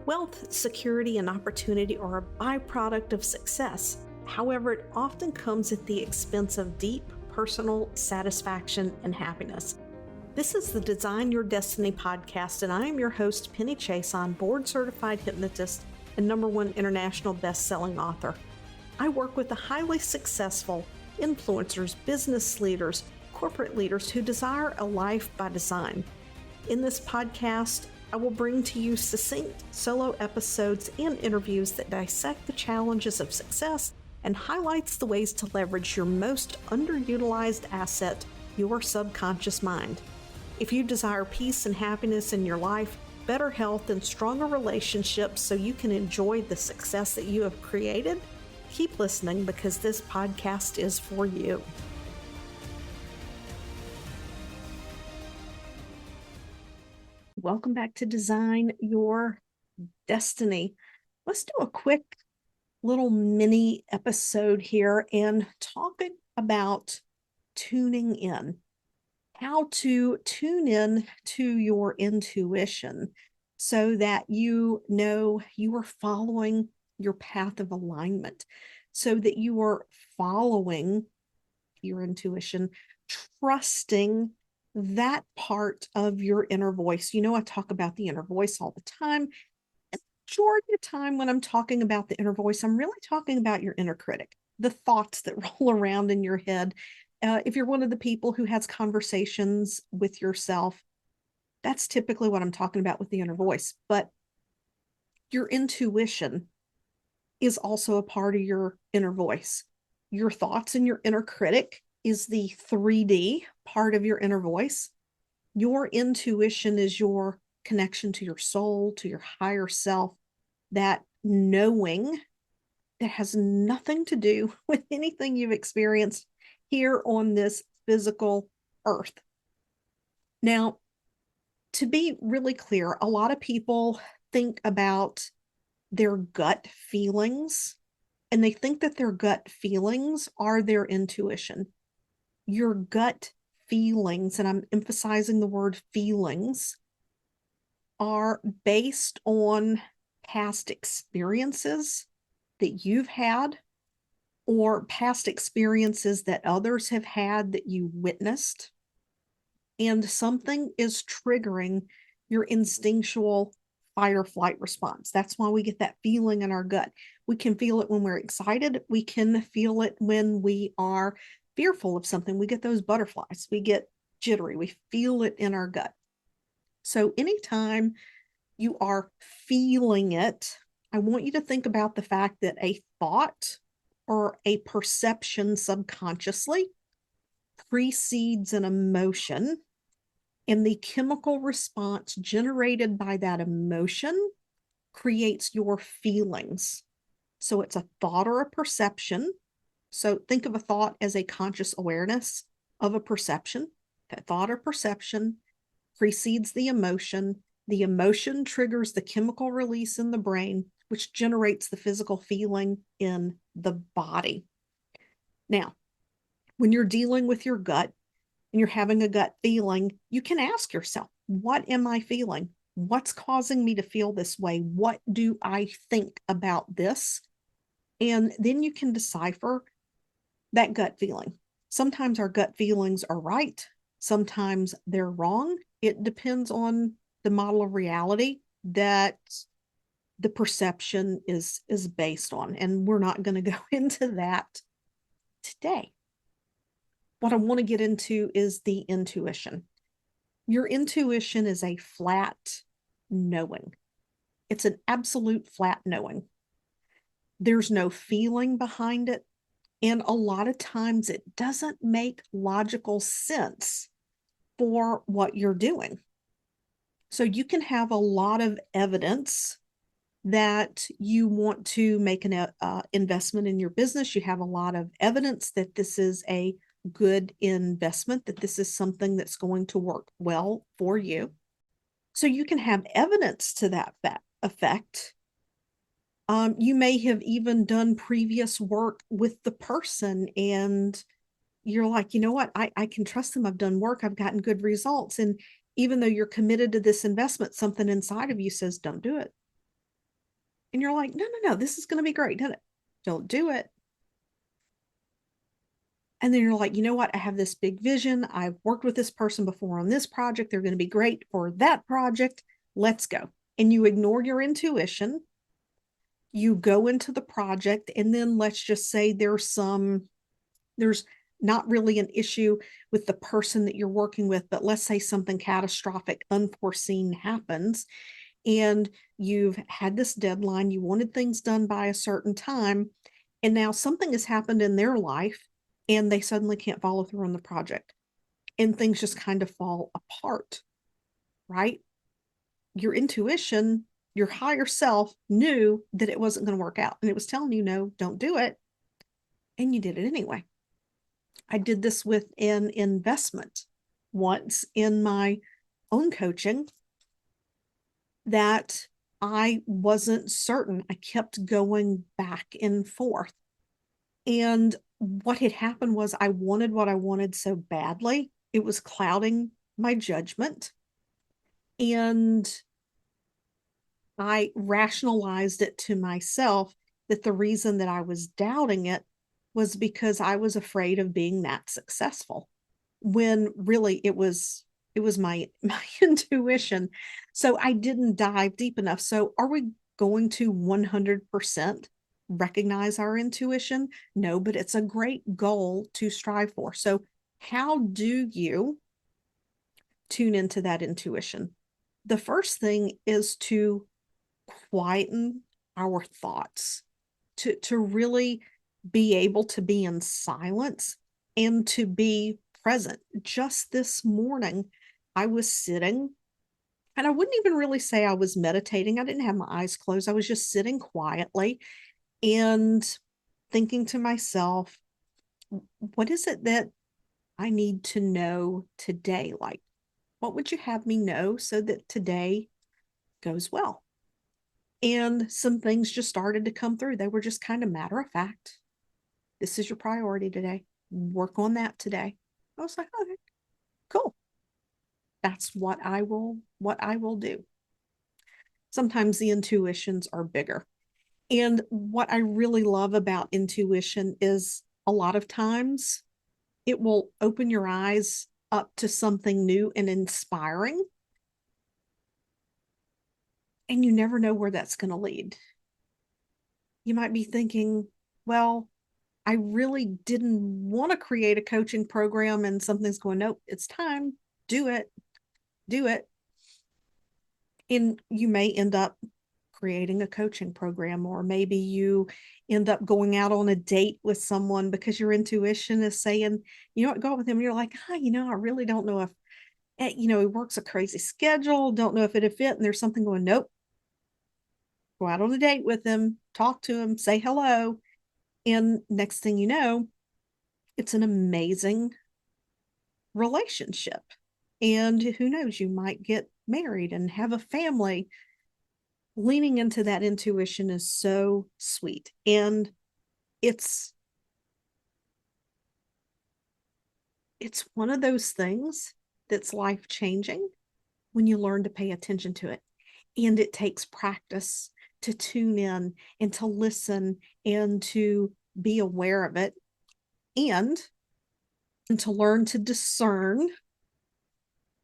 Wealth, security, and opportunity are a byproduct of success. However, it often comes at the expense of deep personal satisfaction and happiness. This is the Design Your Destiny podcast, and I am your host, Penny Chason, board-certified hypnotist and #1 international best-selling author. I work with the highly successful influencers, business leaders, corporate leaders who desire a life by design. In this podcast, I will bring to you succinct solo episodes and interviews that dissect the challenges of success and highlights the ways to leverage your most underutilized asset, your subconscious mind. If you desire peace and happiness in your life, better health, and stronger relationships so you can enjoy the success that you have created, keep listening because this podcast is for you. Welcome back to Design Your Destiny. Let's do a quick little mini episode here and talking about tuning in. How to tune in to your intuition so that you know you are following your path of alignment, so that you are following your intuition, trusting that part of your inner voice. You know, I talk about the inner voice all the time. And the majority of the time when I'm talking about the inner voice, I'm really talking about your inner critic, the thoughts that roll around in your head. If you're one of the people who has conversations with yourself, that's typically what I'm talking about with the inner voice. But your intuition is also a part of your inner voice. Your thoughts and your inner critic is the 3D part of your inner voice. Your intuition is your connection to your soul, to your higher self, that knowing that has nothing to do with anything you've experienced here on this physical earth. Now, to be really clear, a lot of people think about their gut feelings, and they think that their gut feelings are their intuition. Your gut feelings, and I'm emphasizing the word feelings, are based on past experiences that you've had or past experiences that others have had that you witnessed. And something is triggering your instinctual fight or flight response. That's why we get that feeling in our gut. We can feel it when we're excited. We can feel it when we are fearful of something. We get those butterflies. We get jittery. We feel it in our gut. So anytime you are feeling it, I want you to think about the fact that a thought or a perception subconsciously precedes an emotion, and the chemical response generated by that emotion creates your feelings. So it's a thought or a perception. So think of a thought as a conscious awareness of a perception. That thought or perception precedes the emotion. The emotion triggers the chemical release in the brain, which generates the physical feeling in the body. Now, when you're dealing with your gut and you're having a gut feeling, you can ask yourself, what am I feeling? What's causing me to feel this way? What do I think about this? And then you can decipher that gut feeling. Sometimes our gut feelings are right. Sometimes they're wrong. It depends on the model of reality that the perception is based on. And we're not going to go into that today. What I want to get into is the intuition. Your intuition is a flat knowing. It's an absolute flat knowing. There's no feeling behind it. And a lot of times it doesn't make logical sense for what you're doing. So you can have a lot of evidence that you want to make an investment in your business. You have a lot of evidence that this is a good investment, that this is something that's going to work well for you. So you can have evidence to that effect. You may have even done previous work with the person and you're like, you know what, I can trust them. I've done work. I've gotten good results. And even though you're committed to this investment, something inside of you says, don't do it. And you're like, no, no, no, this is going to be great. No, no, don't do it. And then you're like, you know what? I have this big vision. I've worked with this person before on this project. They're going to be great for that project. Let's go. And you ignore your intuition. You go into the project, and then let's just say there's not really an issue with the person that you're working with, but let's say something catastrophic, unforeseen happens, and you've had this deadline, you wanted things done by a certain time, and now something has happened in their life and they suddenly can't follow through on the project and things just kind of fall apart, right? Your intuition, your higher self knew that it wasn't going to work out and it was telling you, no, don't do it. And you did it anyway. I did this with an investment once in my own coaching that I wasn't certain. I kept going back and forth. And what had happened was I wanted what I wanted so badly, it was clouding my judgment. And I rationalized it to myself that the reason that I was doubting it was because I was afraid of being that successful, when really it was my intuition. So I didn't dive deep enough. So are we going to 100% recognize our intuition? No, but it's a great goal to strive for. So how do you tune into that intuition? The first thing is to quieten our thoughts, to really be able to be in silence and to be present. Just this morning, I was sitting, and I wouldn't even really say I was meditating. I didn't have my eyes closed. I was just sitting quietly and thinking to myself, what is it that I need to know today? Like, what would you have me know so that today goes well? And some things just started to come through. They were just kind of matter of fact. This is your priority today. Work on that today. I was like, okay, cool. That's what I will do. Sometimes the intuitions are bigger. And what I really love about intuition is a lot of times it will open your eyes up to something new and inspiring. And you never know where that's going to lead. You might be thinking, well, I really didn't want to create a coaching program, and something's going, nope, it's time. Do it. Do it. And you may end up creating a coaching program, or maybe you end up going out on a date with someone because your intuition is saying, you know what, go out with them. And you're like, I really don't know if, he works a crazy schedule, don't know if it'd fit. And there's something going, nope, go out on a date with him, talk to him, say hello. And next thing you know, it's an amazing relationship. And who knows, you might get married and have a family. Leaning into that intuition is so sweet. And it's it's one of those things that's life changing when you learn to pay attention to it. And it takes practice to tune in and to listen and to be aware of it, and to learn to discern,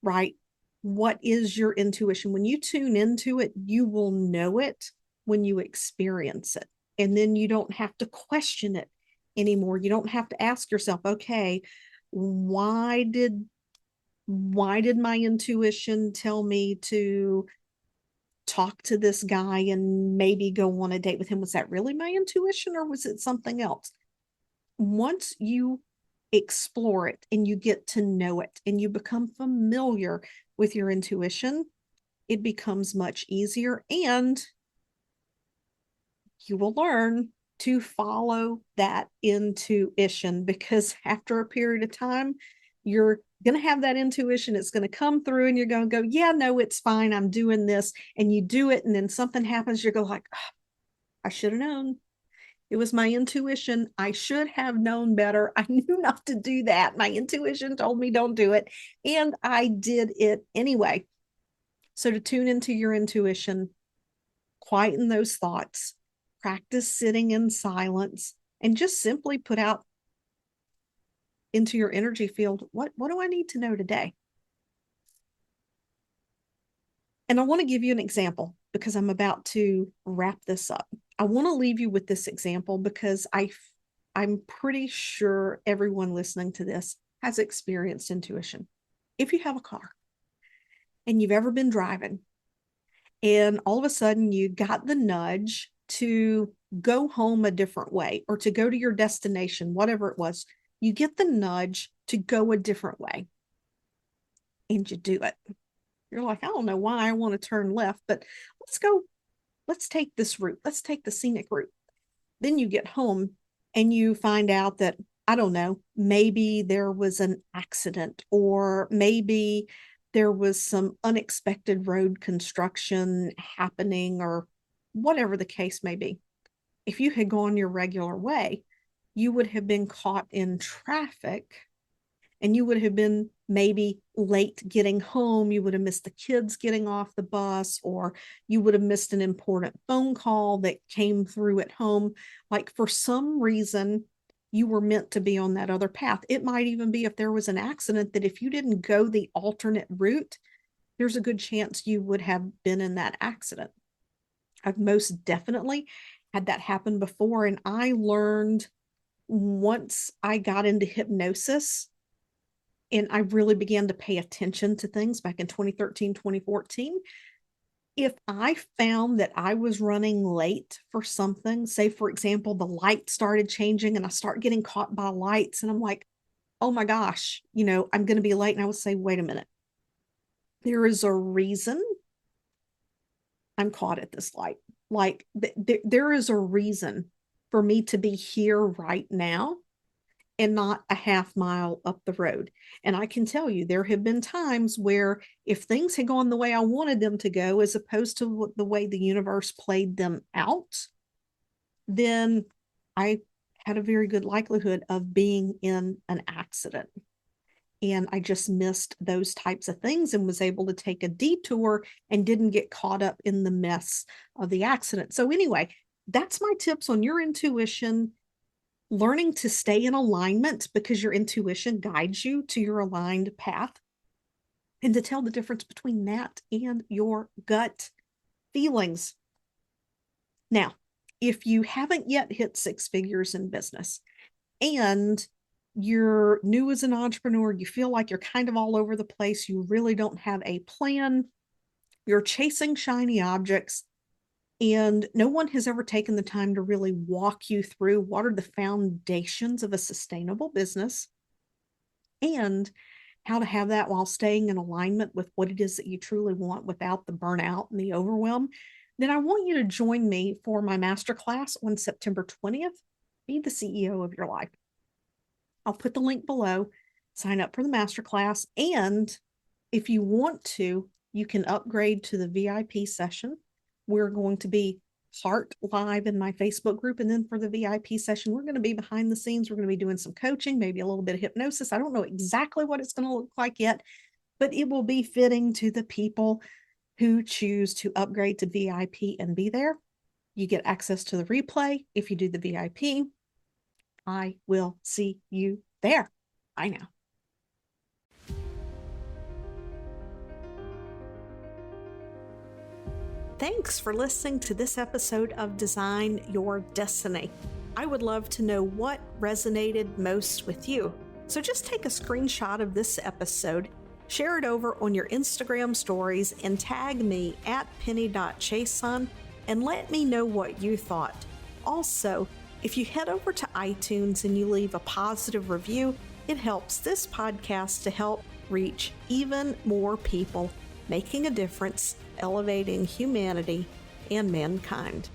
right? What is your intuition? When you tune into it, you will know it when you experience it. And then you don't have to question it anymore. You don't have to ask yourself, okay, why did my intuition tell me to talk to this guy and maybe go on a date with him? Was that really my intuition, or was it something else? Once you explore it and you get to know it and you become familiar with your intuition, it becomes much easier, and you will learn to follow that intuition, because after a period of time, you're going to have that intuition. It's going to come through and you're going to go, yeah, no, it's fine. I'm doing this. And you do it. And then something happens. You go like, oh, I should have known. It was my intuition. I should have known better. I knew not to do that. My intuition told me don't do it. And I did it anyway. So to tune into your intuition quieten those thoughts, practice sitting in silence, and just simply put out into your energy field, what do I need to know today? And I want to give you an example because I'm about to wrap this up. I want to leave you with this example because I'm pretty sure everyone listening to this has experienced intuition. If you have a car and you've ever been driving and all of a sudden you got the nudge to go home a different way or to go to your destination, whatever it was, you get the nudge to go a different way and you do it. You're like, I don't know why I want to turn left, but let's take this route. Let's take the scenic route. Then you get home and you find out that, I don't know, maybe there was an accident or maybe there was some unexpected road construction happening or whatever the case may be. If you had gone your regular way, you would have been caught in traffic and you would have been maybe late getting home. You would have missed the kids getting off the bus, or you would have missed an important phone call that came through at home. Like for some reason, you were meant to be on that other path. It might even be if there was an accident that if you didn't go the alternate route, there's a good chance you would have been in that accident. I've most definitely had that happen before. And I learned once I got into hypnosis and I really began to pay attention to things back in 2013, 2014. If I found that I was running late for something, say, for example, the light started changing and I start getting caught by lights and I'm like, oh my gosh, I'm going to be late. And I would say, wait a minute. There is a reason I'm caught at this light. Like there is a reason for me to be here right now and not a half mile up the road. And I can tell you, there have been times where if things had gone the way I wanted them to go, as opposed to the way the universe played them out, then I had a very good likelihood of being in an accident. And I just missed those types of things and was able to take a detour and didn't get caught up in the mess of the accident. So anyway, that's my tips on your intuition. Learning to stay in alignment because your intuition guides you to your aligned path, and to tell the difference between that and your gut feelings. Now, if you haven't yet hit 6 figures in business and you're new as an entrepreneur, you feel like you're kind of all over the place, you really don't have a plan, you're chasing shiny objects, and no one has ever taken the time to really walk you through what are the foundations of a sustainable business and how to have that while staying in alignment with what it is that you truly want without the burnout and the overwhelm, then I want you to join me for my masterclass on September 20th. Be the CEO of your life. I'll put the link below. Sign up for the masterclass. And if you want to, you can upgrade to the VIP session. We're going to be part live in my Facebook group. And then for the VIP session, we're going to be behind the scenes. We're going to be doing some coaching, maybe a little bit of hypnosis. I don't know exactly what it's going to look like yet, but it will be fitting to the people who choose to upgrade to VIP and be there. You get access to the replay if you do the VIP. I will see you there. Bye now. Thanks for listening to this episode of Design Your Destiny. I would love to know what resonated most with you. So just take a screenshot of this episode, share it over on your Instagram stories, and tag me at penny.chason and let me know what you thought. Also, if you head over to iTunes and you leave a positive review, it helps this podcast to help reach even more people, making a difference, elevating humanity and mankind.